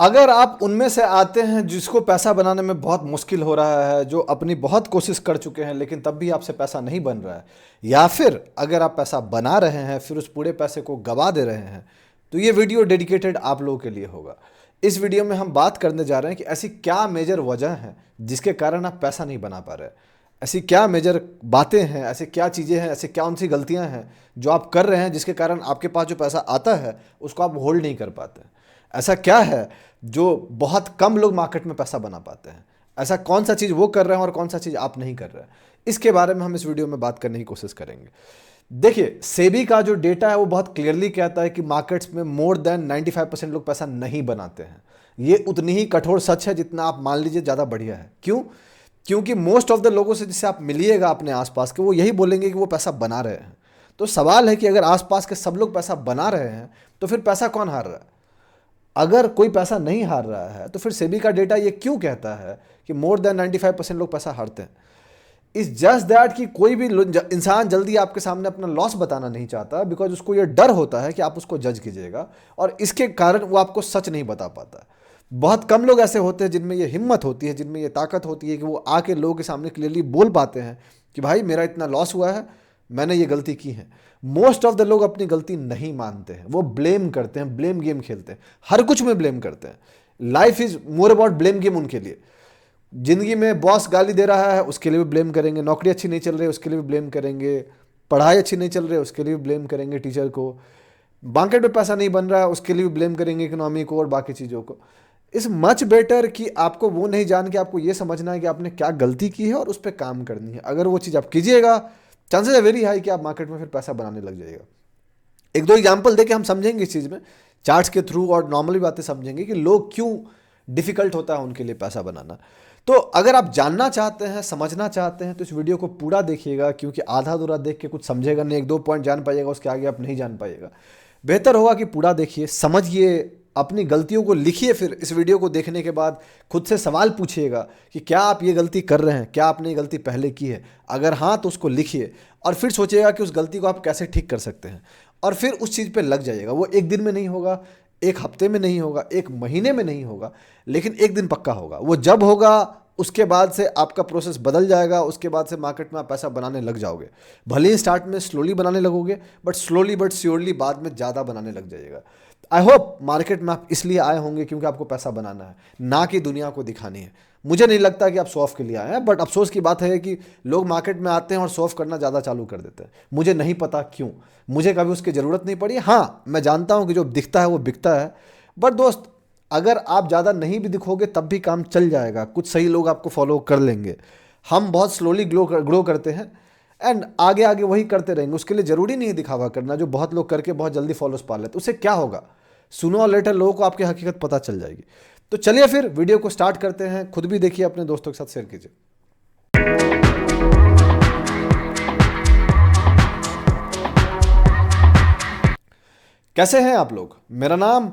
अगर आप उनमें से आते हैं जिसको पैसा बनाने में बहुत मुश्किल हो रहा है, जो अपनी बहुत कोशिश कर चुके हैं लेकिन तब भी आपसे पैसा नहीं बन रहा है, या फिर अगर आप पैसा बना रहे हैं फिर उस पूरे पैसे को गवा दे रहे हैं, तो ये वीडियो डेडिकेटेड आप लोगों के लिए होगा। इस वीडियो में हम बात करने जा रहे हैं कि ऐसी क्या मेजर वजह है जिसके कारण आप पैसा नहीं बना पा रहे। ऐसी क्या मेजर बातें हैं, ऐसे क्या चीज़ें हैं, ऐसे क्या उनसी गलतियां हैं जो आप कर रहे हैं जिसके कारण आपके पास जो पैसा आता है उसको आप होल्ड नहीं कर पाते। ऐसा क्या है जो बहुत कम लोग मार्केट में पैसा बना पाते हैं। ऐसा कौन सा चीज़ वो कर रहे हैं और कौन सा चीज़ आप नहीं कर रहे हैं, इसके बारे में हम इस वीडियो में बात करने की कोशिश करेंगे। देखिए, सेबी का जो डेटा है वो बहुत क्लियरली कहता है कि मार्केट्स में मोर देन 95% लोग पैसा नहीं बनाते हैं। ये उतनी ही कठोर सच है जितना आप मान लीजिए ज़्यादा बढ़िया है। क्यों? क्योंकि मोस्ट ऑफ द लोगों से जिससे आप मिलिएगा अपने आसपास के, वो यही बोलेंगे कि वो पैसा बना रहे हैं। तो सवाल है कि अगर आसपास के सब लोग पैसा बना रहे हैं तो फिर पैसा कौन हार रहा है? अगर कोई पैसा नहीं हार रहा है तो फिर सेबी का डेटा ये क्यों कहता है कि मोर देन 95% लोग पैसा हारते हैं? इज जस्ट दैट कि कोई भी इंसान जल्दी आपके सामने अपना लॉस बताना नहीं चाहता, बिकॉज उसको ये डर होता है कि आप उसको जज कीजिएगा, और इसके कारण वो आपको सच नहीं बता पाता। बहुत कम लोग ऐसे होते हैं जिनमें ये हिम्मत होती है, जिनमें ये ताकत होती है कि वो आके लोगों के सामने क्लियरली बोल पाते हैं कि भाई मेरा इतना लॉस हुआ है, मैंने ये गलती की है। मोस्ट ऑफ द लोग अपनी गलती नहीं मानते हैं, वो ब्लेम करते हैं, ब्लेम गेम खेलते हैं, हर कुछ में ब्लेम करते हैं। Life is more about blame game उनके लिए। जिंदगी में बॉस गाली दे रहा है उसके लिए भी ब्लेम करेंगे, नौकरी अच्छी नहीं चल रही है उसके लिए भी ब्लेम करेंगे, पढ़ाई अच्छी नहीं चल रही है उसके लिए भी ब्लेम करेंगे टीचर को, मार्केट में पैसा नहीं बन रहा है उसके लिए भी ब्लेम करेंगे इकोनॉमी को और बाकी चीज़ों को। इस मच बेटर कि आपको वो नहीं जान के आपको ये समझना है कि आपने क्या गलती की है और उस पर काम करनी है। अगर वो चीज़ आप कीजिएगा, चांसेस है वेरी हाई कि आप मार्केट में फिर पैसा बनाने लग जाइएगा। एक दो एग्जाम्पल देके हम समझेंगे इस चीज़ में, चार्ट्स के थ्रू, और नॉर्मली बातें समझेंगे कि लोग क्यों डिफिकल्ट होता है उनके लिए पैसा बनाना। तो अगर आप जानना चाहते हैं, समझना चाहते हैं, तो इस वीडियो को पूरा देखिएगा, क्योंकि आधा अधूरा देख के कुछ समझेगा नहीं, एक दो पॉइंट जान पाइएगा, उसके आगे आप नहीं जान पाइएगा। बेहतर होगा कि पूरा देखिए, समझिए, अपनी गलतियों को लिखिए, फिर इस वीडियो को देखने के बाद खुद से सवाल पूछिएगा कि क्या आप ये गलती कर रहे हैं, क्या आपने ये गलती पहले की है। अगर हाँ तो उसको लिखिए और फिर सोचिएगा कि उस गलती को आप कैसे ठीक कर सकते हैं, और फिर उस चीज़ पे लग जाइएगा। वो एक दिन में नहीं होगा, एक हफ्ते में नहीं होगा, एक महीने में नहीं होगा, लेकिन एक दिन पक्का होगा। वो जब होगा उसके बाद से आपका प्रोसेस बदल जाएगा, उसके बाद से मार्केट में आप पैसा बनाने लग जाओगे। भले ही स्टार्ट में स्लोली बनाने लगोगे, बट स्लोली बट श्योरली बाद में ज़्यादा बनाने लग जाइएगा। आई होप मार्केट में आप इसलिए आए होंगे क्योंकि आपको पैसा बनाना है, ना कि दुनिया को दिखानी है। मुझे नहीं लगता कि आप शो ऑफ के लिए आए हैं, बट अफसोस की बात है कि लोग मार्केट में आते हैं और शो ऑफ करना ज़्यादा चालू कर देते हैं। मुझे नहीं पता क्यों, मुझे कभी उसकी ज़रूरत नहीं पड़ी। हाँ, मैं जानता हूँ कि जो दिखता है वो बिकता है, बट दोस्त, अगर आप ज़्यादा नहीं भी दिखोगे तब भी काम चल जाएगा, कुछ सही लोग आपको फॉलो कर लेंगे। हम बहुत स्लोली ग्रो करते हैं एंड आगे आगे वही करते रहेंगे। उसके लिए ज़रूरी नहीं है दिखावा करना, जो बहुत लोग करके बहुत जल्दी फॉलोअर्स पा लेते। उससे क्या होगा, सुनो और लेटर लोगों को आपकी हकीकत पता चल जाएगी। तो चलिए फिर वीडियो को स्टार्ट करते हैं, खुद भी देखिए, अपने दोस्तों के साथ शेयर कीजिए। कैसे हैं आप लोग? मेरा नाम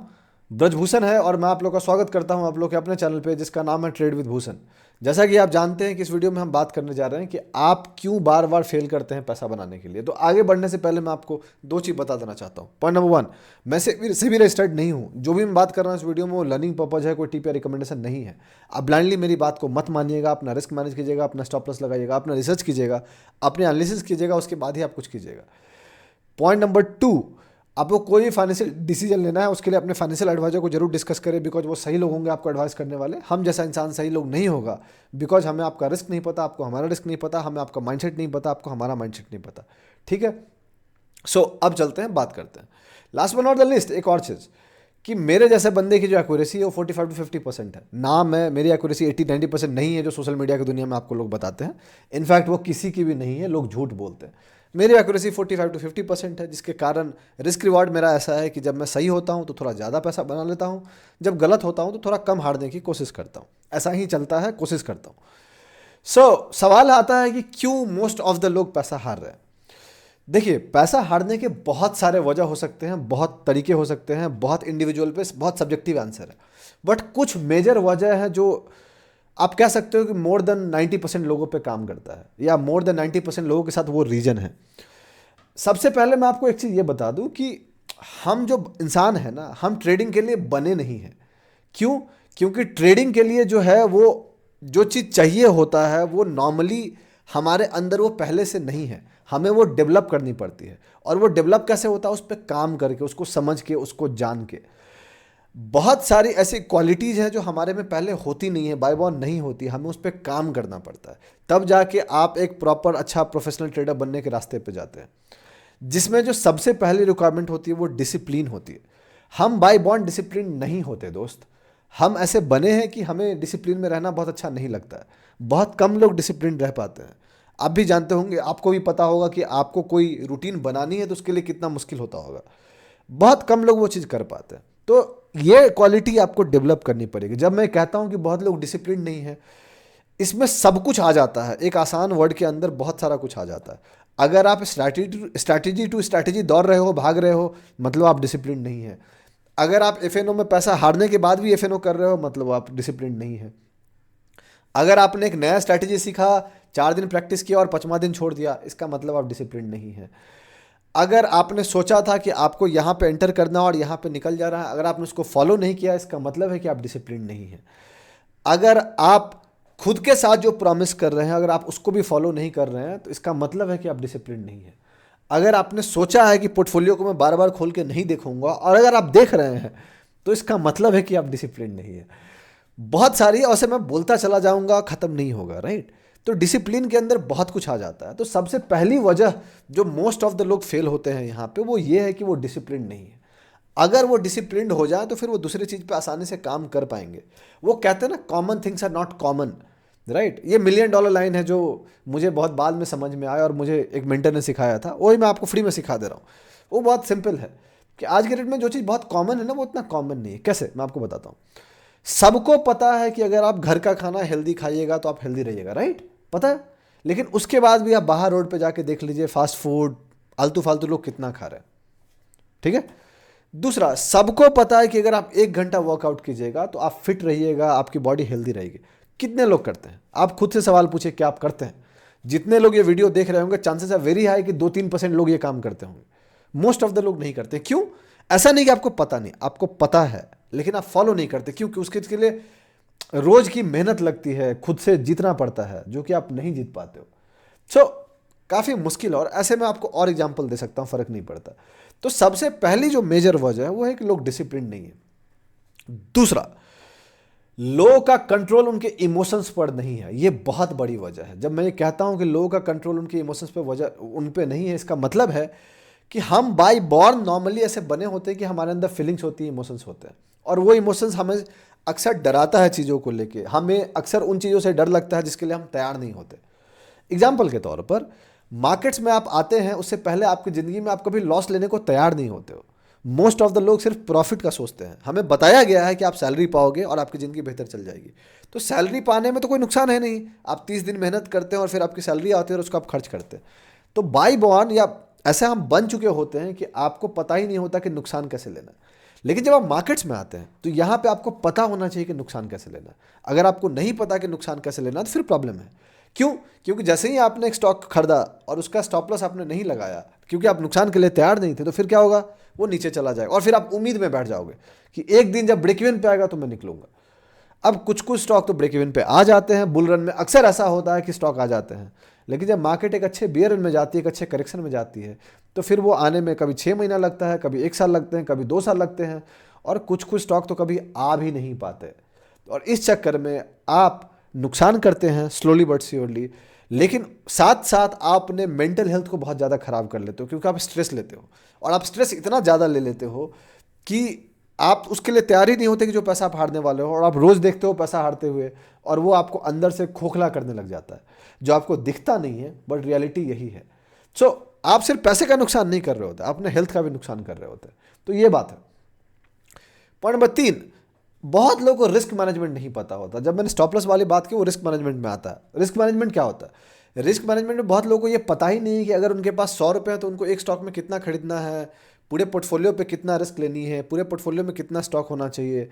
ब्रजभूषण है और मैं आप लोग का स्वागत करता हूं आप लोग के अपने चैनल पे, जिसका नाम है ट्रेड विद भूषण। जैसा कि आप जानते हैं कि इस वीडियो में हम बात करने जा रहे हैं कि आप क्यों बार बार फेल करते हैं पैसा बनाने के लिए। तो आगे बढ़ने से पहले मैं आपको दो चीज़ बता देना चाहता हूँ। पॉइंट नंबर 1, मैं से भी रजिस्टर्ड नहीं हूँ। जो भी मैं बात कर रहा हूँ इस वीडियो में वो लर्निंग पर्पज है, कोई टिप या रिकमेंडेशन नहीं है। आप ब्लाइंडली मेरी बात को मत मानिएगा, अपना रिस्क मैनेज कीजिएगा, अपना स्टॉप लॉस लगाइएगा, अपना रिसर्च कीजिएगा, अपने एनालिसिस कीजिएगा, उसके बाद ही आप कुछ कीजिएगा। पॉइंट नंबर 2, आपको कोई भी फाइनेंशियल डिसीजन लेना है उसके लिए अपने फाइनेंशियल एडवाइजर को जरूर डिस्कस करें, बिकॉज वो सही लोग होंगे आपको एडवाइस करने वाले। हम जैसा इंसान सही लोग नहीं होगा, बिकॉज हमें आपका रिस्क नहीं पता, आपको हमारा रिस्क नहीं पता, हमें आपका माइंडसेट नहीं पता, आपको हमारा माइंडसेट नहीं पता। ठीक है, सो अब चलते हैं, बात करते हैं। Last but not the list, एक और चीज़ कि मेरे जैसे बंदे की जो एक्यूरेसी है वो 45 to 50% है ना। मेरी एक्यूरेसी 80-90% नहीं है जो सोशल मीडिया की दुनिया में आपको लोग बताते हैं। इनफैक्ट वो किसी की भी नहीं है, लोग झूठ बोलते हैं। मेरी एक्यूरेसी 45 to 50% है, जिसके कारण रिस्क रिवॉर्ड मेरा ऐसा है कि जब मैं सही होता हूँ तो थोड़ा ज़्यादा पैसा बना लेता हूँ, जब गलत होता हूँ तो थोड़ा कम हारने की कोशिश करता हूँ। ऐसा ही चलता है, कोशिश करता हूँ। सवाल आता है कि क्यों मोस्ट ऑफ द लोग पैसा हार रहे हैं। देखिए, पैसा हारने के बहुत सारे वजह हो सकते हैं, बहुत तरीके हो सकते हैं, बहुत इंडिविजुअल पे बहुत सब्जेक्टिव आंसर है, बट कुछ मेजर वजह है जो आप कह सकते हो कि मोर देन 90% लोगों पे काम करता है, या मोर देन 90% लोगों के साथ वो रीजन है। सबसे पहले मैं आपको एक चीज़ ये बता दूं कि हम जो इंसान है ना, हम ट्रेडिंग के लिए बने नहीं हैं। क्यों? क्योंकि ट्रेडिंग के लिए जो है वो जो चीज़ चाहिए होता है वो नॉर्मली हमारे अंदर वो पहले से नहीं है, हमें वो डेवलप करनी पड़ती है। और वो डेवलप कैसे होता है? उस पर काम करके, उसको समझ के, उसको जान के। बहुत सारी ऐसी क्वालिटीज़ हैं जो हमारे में पहले होती नहीं है, बाय बॉर्न नहीं होती, हमें उस पर काम करना पड़ता है, तब जाके आप एक प्रॉपर अच्छा प्रोफेशनल ट्रेडर बनने के रास्ते पे जाते हैं। जिसमें जो सबसे पहली रिक्वायरमेंट होती है वो डिसिप्लिन होती है। हम बाय बॉर्न डिसिप्लिन नहीं होते दोस्त। हम ऐसे बने हैं कि हमें डिसिप्लिन में रहना बहुत अच्छा नहीं लगता है। बहुत कम लोग डिसिप्लिन रह पाते हैं। आप भी जानते होंगे, आपको भी पता होगा कि आपको कोई रूटीन बनानी है तो उसके लिए कितना मुश्किल होता होगा। बहुत कम लोग वो चीज़ कर पाते हैं। तो ये क्वालिटी आपको डेवलप करनी पड़ेगी। जब मैं कहता हूँ कि बहुत लोग डिसिप्लिन नहीं है, इसमें सब कुछ आ जाता है। एक आसान वर्ड के अंदर बहुत सारा कुछ आ जाता है। अगर आप स्ट्रैटेजी टू स्ट्रैटेजी दौड़ रहे हो, भाग रहे हो, मतलब आप डिसिप्लिन नहीं है। अगर आप एफएनओ में पैसा हारने के बाद भी एफएनओ कर रहे हो, मतलब आप डिसिप्लिन नहीं है। अगर आपने एक नया स्ट्रैटेजी सीखा, 4 दिन प्रैक्टिस किया और 5वां दिन छोड़ दिया, इसका मतलब आप डिसिप्लिन नहीं है। अगर आपने सोचा था कि आपको यहाँ पे एंटर करना और यहाँ पे निकल जा रहा है, अगर आपने उसको फॉलो नहीं किया, इसका मतलब है कि आप डिसिप्लिन नहीं है। अगर आप खुद के साथ जो प्रॉमिस कर रहे हैं, अगर आप उसको भी फॉलो नहीं कर रहे हैं, तो इसका मतलब है कि आप डिसिप्लिन नहीं है। अगर आपने सोचा है कि पोर्टफोलियो को मैं बार बार खोल के नहीं देखूंगा, और अगर आप देख रहे हैं, तो इसका मतलब है कि आप डिसिप्लिन नहीं है। बहुत सारी, और से मैं बोलता चला जाऊंगा, खत्म नहीं होगा, राइट? तो डिसिप्लिन के अंदर बहुत कुछ आ जाता है। तो सबसे पहली वजह जो मोस्ट ऑफ द लोग फेल होते हैं यहाँ पे, वो ये है कि वो डिसिप्लिन नहीं है। अगर वो डिसिप्लिन्ड हो जाए तो फिर वो दूसरी चीज़ पे आसानी से काम कर पाएंगे। वो कहते हैं ना, common things are not common, right? ये $1,000,000 लाइन है जो मुझे बहुत बाद में समझ में आया और मुझे एक मेंटर ने सिखाया था, वही मैं आपको फ्री में सिखा दे रहा हूँ। वो बहुत सिंपल है कि आज के डेट में जो चीज़ बहुत कॉमन है ना, वो उतना कॉमन नहीं है। कैसे? मैं आपको बताता हूँ। सबको पता है कि अगर आप घर का खाना हेल्दी खाइएगा तो आप हेल्दी रहिएगा, राइट? पता है। लेकिन उसके बाद भी आप बाहर रोड पे जाके देख लीजिए, फास्ट फूड, आलतू फालतू लोग कितना खा रहे हैं, ठीक है? दूसरा, सबको पता है कि अगर आप 1 घंटा वर्कआउट कीजिएगा तो आप फिट रहिएगा, आपकी बॉडी हेल्दी रहेगी। कितने लोग करते हैं? आप खुद से सवाल पूछिए, क्या आप करते हैं? जितने लोग ये वीडियो देख रहे होंगे, चांसेस है वेरी हाई कि 2-3% लोग ये काम करते होंगे। मोस्ट ऑफ द लोग नहीं करते। क्यों? ऐसा नहीं कि आपको पता नहीं, आपको पता है, लेकिन आप फॉलो नहीं करते। क्योंकि उसके लिए रोज की मेहनत लगती है, खुद से जीतना पड़ता है, जो कि आप नहीं जीत पाते हो। सो काफ़ी मुश्किल है। और ऐसे में आपको और एग्जांपल दे सकता हूँ, फर्क नहीं पड़ता। तो सबसे पहली जो मेजर वजह है वो है कि लोग डिसिप्लिन नहीं है। दूसरा, लोगों का कंट्रोल उनके इमोशंस पर नहीं है। ये बहुत बड़ी वजह है। जब मैं ये कहता हूं कि लोगों का कंट्रोल उनके इमोशंस पे वजह उन पे नहीं है, इसका मतलब है कि हम बाय बॉर्न नॉर्मली ऐसे बने होते हैं कि हमारे अंदर फीलिंग्स होती है, इमोशंस होते हैं, और वो इमोशंस हमें अक्सर डराता है चीज़ों को लेके। हमें अक्सर उन चीज़ों से डर लगता है जिसके लिए हम तैयार नहीं होते। एग्जाम्पल के तौर पर, मार्केट्स में आप आते हैं, उससे पहले आपकी ज़िंदगी में आप कभी लॉस लेने को तैयार नहीं होते हो। मोस्ट ऑफ द लोग सिर्फ प्रॉफिट का सोचते हैं। हमें बताया गया है कि आप सैलरी पाओगे और आपकी ज़िंदगी बेहतर चल जाएगी। तो सैलरी पाने में तो कोई नुकसान है नहीं। आप 30 दिन मेहनत करते हैं और फिर आपकी सैलरी आती है और उसको आप खर्च करते हैं। तो बाई बॉर्न या ऐसे हम बन चुके होते हैं कि आपको पता ही नहीं होता कि नुकसान कैसे लेना है। लेकिन जब आप मार्केट्स में आते हैं तो यहाँ पे आपको पता होना चाहिए कि नुकसान कैसे लेना है। अगर आपको नहीं पता कि नुकसान कैसे लेना है तो फिर प्रॉब्लम है। क्यों? क्योंकि जैसे ही आपने एक स्टॉक खरीदा और उसका स्टॉप लॉस आपने नहीं लगाया, क्योंकि आप नुकसान के लिए तैयार नहीं थे, तो फिर क्या होगा? वो नीचे चला जाएगा और फिर आप उम्मीद में बैठ जाओगे कि एक दिन जब ब्रेक इवन पे आएगा तो मैं निकलूंगा। अब कुछ कुछ स्टॉक तो ब्रेक इवन पे आ जाते हैं, बुल रन में अक्सर ऐसा होता है कि स्टॉक आ जाते हैं। लेकिन जब मार्केट एक अच्छे बियर रन में जाती है, एक अच्छे करेक्शन में जाती है, तो फिर वो आने में कभी 6 महीना लगता है, कभी 1 साल लगते हैं, कभी 2 साल लगते हैं, और कुछ कुछ स्टॉक तो कभी आ भी नहीं पाते। और इस चक्कर में आप नुकसान करते हैं स्लोली बट श्योरली। लेकिन साथ साथ आप अपने मेंटल हेल्थ को बहुत ज़्यादा ख़राब कर लेते हो, क्योंकि आप स्ट्रेस लेते हो, और आप स्ट्रेस इतना ज़्यादा ले लेते हो कि आप उसके लिए तैयार ही नहीं होते कि जो पैसा आप हारने वाले हो, और आप रोज़ देखते हो पैसा हारते हुए, और वो आपको अंदर से खोखला करने लग जाता है, जो आपको दिखता नहीं है, बट रियलिटी यही है। सो आप सिर्फ पैसे का नुकसान नहीं कर रहे होते, अपने हेल्थ का भी नुकसान कर रहे होते। तो ये बात है। पॉइंट नंबर 3, बहुत लोगों को रिस्क मैनेजमेंट नहीं पता होता। जब मैंने स्टॉप लॉस वाली बात की, वो रिस्क मैनेजमेंट में आता है। रिस्क मैनेजमेंट क्या होता है? रिस्क मैनेजमेंट में बहुत लोगों को ये पता ही नहीं है कि अगर उनके पास 100 रुपये है तो उनको एक स्टॉक में कितना खरीदना है, पूरे पोर्टफोलियो पे कितना रिस्क लेनी है, पूरे पोर्टफोलियो में कितना स्टॉक होना चाहिए,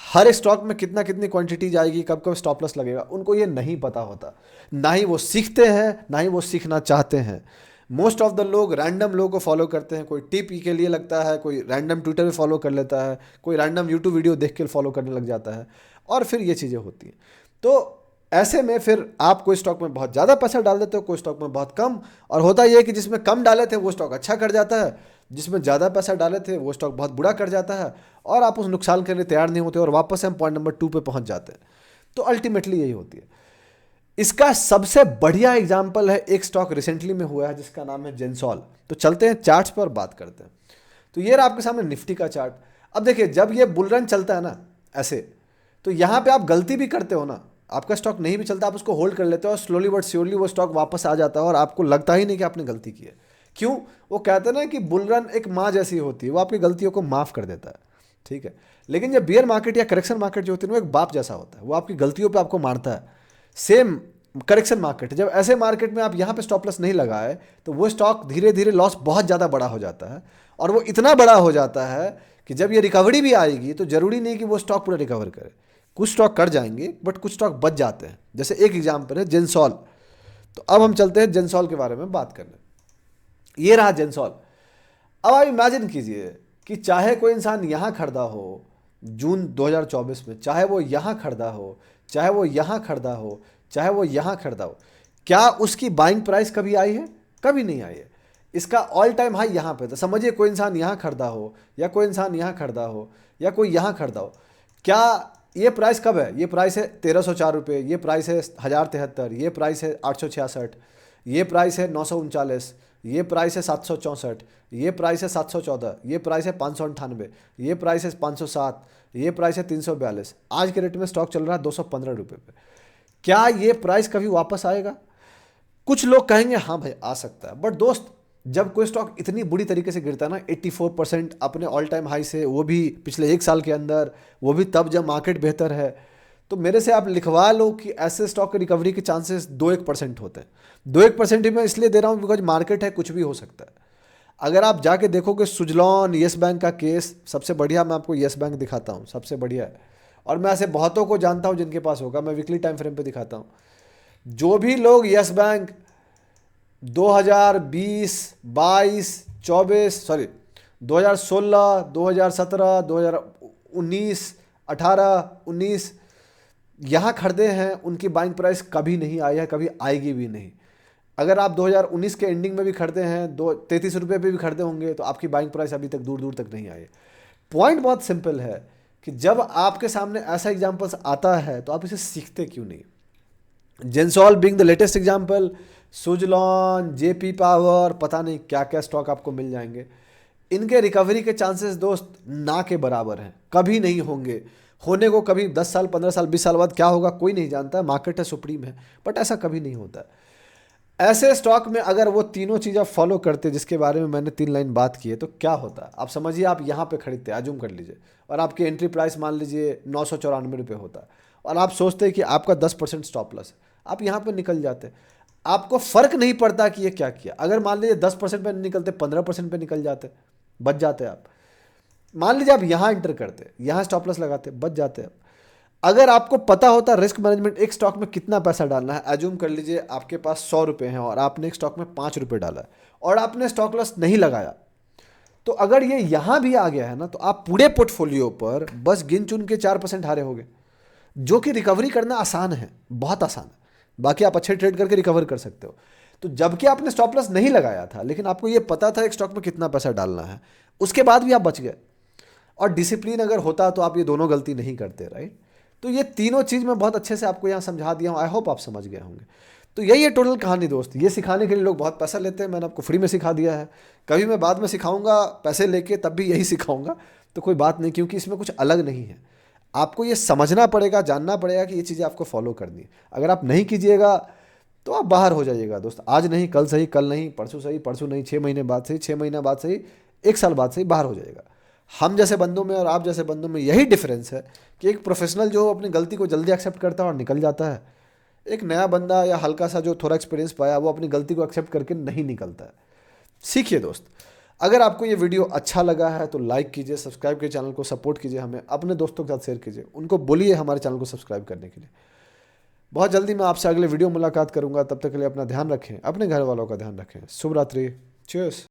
हर एक स्टॉक में कितना कितनी क्वांटिटी जाएगी, कब कब स्टॉप लॉस लगेगा। उनको ये नहीं पता होता। ना ही वो सीखते हैं, ना ही वो सीखना चाहते हैं। मोस्ट ऑफ द लोग रैंडम लोगों को फॉलो करते हैं, कोई टिप के लिए लगता है, कोई रैंडम ट्विटर पे फॉलो कर लेता है, कोई रैंडम यूट्यूब वीडियो देख के फॉलो करने लग जाता है, और फिर ये चीज़ें होती हैं। तो ऐसे में फिर आप कोई स्टॉक में बहुत ज़्यादा पैसा डाल देते हो, कोई स्टॉक में बहुत कम, और होता ये है कि जिसमें कम डाले थे वो स्टॉक अच्छा कर जाता है, जिसमें ज़्यादा पैसा डाले थे वो स्टॉक बहुत बुरा कर जाता है, और आप उस नुकसान के लिए तैयार नहीं होते और वापस हम पॉइंट नंबर 2 पे पहुंच जाते हैं। तो अल्टीमेटली यही होती है। इसका सबसे बढ़िया एग्जाम्पल है एक स्टॉक रिसेंटली में हुआ है जिसका नाम है जेंसॉल। तो चलते हैं चार्ट्स पर बात करते हैं। तो ये रहा आपके सामने निफ्टी का चार्ट। अब देखिए, जब ये बुल रन चलता है ना ऐसे, तो यहाँ पे आप गलती भी करते हो ना, आपका स्टॉक नहीं भी चलता, आप उसको होल्ड कर लेते हो और स्लोली बट श्योरली वो स्टॉक वापस आ जाता है और आपको लगता ही नहीं कि आपने गलती की है। क्यों? वो कहते हैं ना कि बुल रन एक माँ जैसी होती है, वो आपकी गलतियों को माफ़ कर देता है, ठीक है। लेकिन जब बियर मार्केट या करेक्शन मार्केट जो होती है वो एक बाप जैसा होता है, वो आपकी गलतियों पे आपको मारता है। सेम करेक्शन मार्केट, जब ऐसे मार्केट में आप यहाँ पे स्टॉप लॉस नहीं लगाए तो वो स्टॉक धीरे धीरे लॉस बहुत ज़्यादा बड़ा हो जाता है, और वो इतना बड़ा हो जाता है कि जब ये रिकवरी भी आएगी तो ज़रूरी नहीं कि वो स्टॉक पूरा रिकवर करे। कुछ स्टॉक कर जाएंगे बट कुछ स्टॉक बच जाते हैं। जैसे एक एग्जाम्पल है जेंसॉल। तो अब हम चलते हैं जेंसॉल के बारे में बात करने। ये रहा जेंसॉल। अब आप इमेजिन कीजिए कि चाहे कोई इंसान यहाँ खरीदा हो जून 2024 में, चाहे वो यहाँ खरीदा हो, चाहे वो यहाँ खरीदा हो, चाहे वो यहाँ खरीदा हो, क्या उसकी बाइंग प्राइस कभी आई है? कभी नहीं आई है। इसका ऑल टाइम हाई यहाँ पे था। समझिए कोई इंसान यहाँ खरीदा हो, या कोई इंसान यहाँ खरीदा हो, या कोई यहाँ खरीदा हो, क्या ये प्राइस कब है? ये प्राइस है 1304 रुपये, ये प्राइस है 1073, ये प्राइस है 866, ये प्राइस है 939, ये प्राइस है 764, ये प्राइस है 714, ये प्राइस है 598, ये प्राइस है 507, ये प्राइस है 342। आज के रेट में स्टॉक चल रहा है 215 रुपये पे। क्या ये प्राइस कभी वापस आएगा? कुछ लोग कहेंगे हाँ भाई आ सकता है, बट दोस्त जब कोई स्टॉक इतनी बुरी तरीके से गिरता है ना 84% अपने ऑल टाइम हाई से, वो भी पिछले एक साल के अंदर, वो भी तब जब मार्केट बेहतर है, तो मेरे से आप लिखवा लो कि ऐसे स्टॉक की रिकवरी के चांसेस 2-1% होते हैं। 2-1% ही मैं इसलिए दे रहा हूँ बिकॉज मार्केट है, कुछ भी हो सकता है। अगर आप जाके देखोगे सुजलॉन, येस बैंक का केस, सबसे बढ़िया मैं आपको येस बैंक दिखाता हूँ, सबसे बढ़िया है। और मैं ऐसे बहुतों को जानता हूँ जिनके पास होगा, मैं वीकली टाइम फ्रेम पे दिखाता हूँ। जो भी लोग येस बैंक 2020, 22, 24, सॉरी 2016, 2017, 2019, 18, 19 यहाँ खरीदे हैं, उनकी बाइंग प्राइस कभी नहीं आई है, कभी आएगी भी नहीं। अगर आप 2019 के एंडिंग में भी खरीदे हैं, 33 रुपये पे भी खरीदे होंगे, तो आपकी बाइंग प्राइस अभी तक दूर दूर तक नहीं आई है। पॉइंट बहुत सिंपल है कि जब आपके सामने ऐसा एग्जाम्पल्स आता है तो आप इसे सीखते क्यों नहीं? Gensol being the latest example, Suzlon, JP Power, पता नहीं क्या क्या स्टॉक आपको मिल जाएंगे। इनके रिकवरी के चांसेस दोस्त ना के बराबर हैं, कभी नहीं होंगे। होने को कभी 10 साल, 15 साल, 20 साल बाद क्या होगा कोई नहीं जानता, मार्केट है, सुप्रीम है, बट ऐसा कभी नहीं होता। ऐसे स्टॉक में अगर वो तीनों चीज़ आप फॉलो करते जिसके बारे में मैंने 3 लाइन बात की है, तो क्या होता? आप समझिए, आप यहाँ पे खरीदते, आजूम कर लीजिए, और आपकी एंट्री प्राइस मान लीजिए 994 रुपये होता, और आप सोचते कि आपका 10% स्टॉप लॉस है, आप यहाँ पे निकल जाते, आपको फ़र्क नहीं पड़ता कि ये क्या किया। अगर मान लीजिए 10% पे निकलते, 15% पे निकल जाते, बच जाते आप। मान लीजिए आप यहाँ एंटर करते, यहाँ स्टॉप लॉस लगाते, बच जाते आप। अगर आपको पता होता रिस्क मैनेजमेंट, एक स्टॉक में कितना पैसा डालना है, एज्यूम कर लीजिए आपके पास 100 रुपये हैं और आपने एक स्टॉक में 5 रुपये डाला है और आपने स्टॉप लॉस नहीं लगाया, तो अगर ये यहाँ भी आ गया है ना, तो आप पूरे पोर्टफोलियो पर बस गिन चुन के 4% हारे होगे, जो कि रिकवरी करना आसान है, बहुत आसान है। बाकी आप अच्छे ट्रेड करके रिकवर कर सकते हो। तो जबकि आपने स्टॉप लॉस नहीं लगाया था, लेकिन आपको ये पता था एक स्टॉक में कितना पैसा डालना है, उसके बाद भी आप बच गए। और डिसिप्लिन अगर होता तो आप ये दोनों गलती नहीं करते, राइट? तो ये तीनों चीज़ मैं बहुत अच्छे से आपको यहाँ समझा दिया हूँ, आई होप आप समझ गए होंगे। तो यही है टोटल कहानी दोस्त। ये सिखाने के लिए लोग बहुत पैसा लेते हैं, मैंने आपको फ्री में सिखा दिया है। कभी मैं बाद में सिखाऊंगा पैसे लेके, तब भी यही सिखाऊंगा, तो कोई बात नहीं, क्योंकि इसमें कुछ अलग नहीं है। आपको ये समझना पड़ेगा, जानना पड़ेगा कि ये चीज़ें आपको फॉलो करनी है। अगर आप नहीं कीजिएगा तो आप बाहर हो जाइएगा दोस्त। आज नहीं कल सही, कल नहीं परसों सही, परसों नहीं 6 महीने बाद सही, 6 महीने बाद सही, 1 साल बाद सही, बाहर हो जाएगा। हम जैसे बंदों में और आप जैसे बंदों में यही डिफरेंस है कि एक प्रोफेशनल जो अपनी गलती को जल्दी एक्सेप्ट करता है और निकल जाता है, एक नया बंदा या हल्का सा जो थोड़ा एक्सपीरियंस पाया वो अपनी गलती को एक्सेप्ट करके नहीं निकलता है। सीखिए दोस्त। अगर आपको ये वीडियो अच्छा लगा है तो लाइक कीजिए, सब्सक्राइब कीजिए, चैनल को सपोर्ट कीजिए, हमें अपने दोस्तों के साथ शेयर कीजिए, उनको बोलिए हमारे चैनल को सब्सक्राइब करने के लिए। बहुत जल्दी मैं आपसे अगले वीडियो मुलाकात करूंगा, तब तक के लिए अपना ध्यान रखें, अपने घर वालों का ध्यान रखें। शुभ रात्रि। चीयर्स।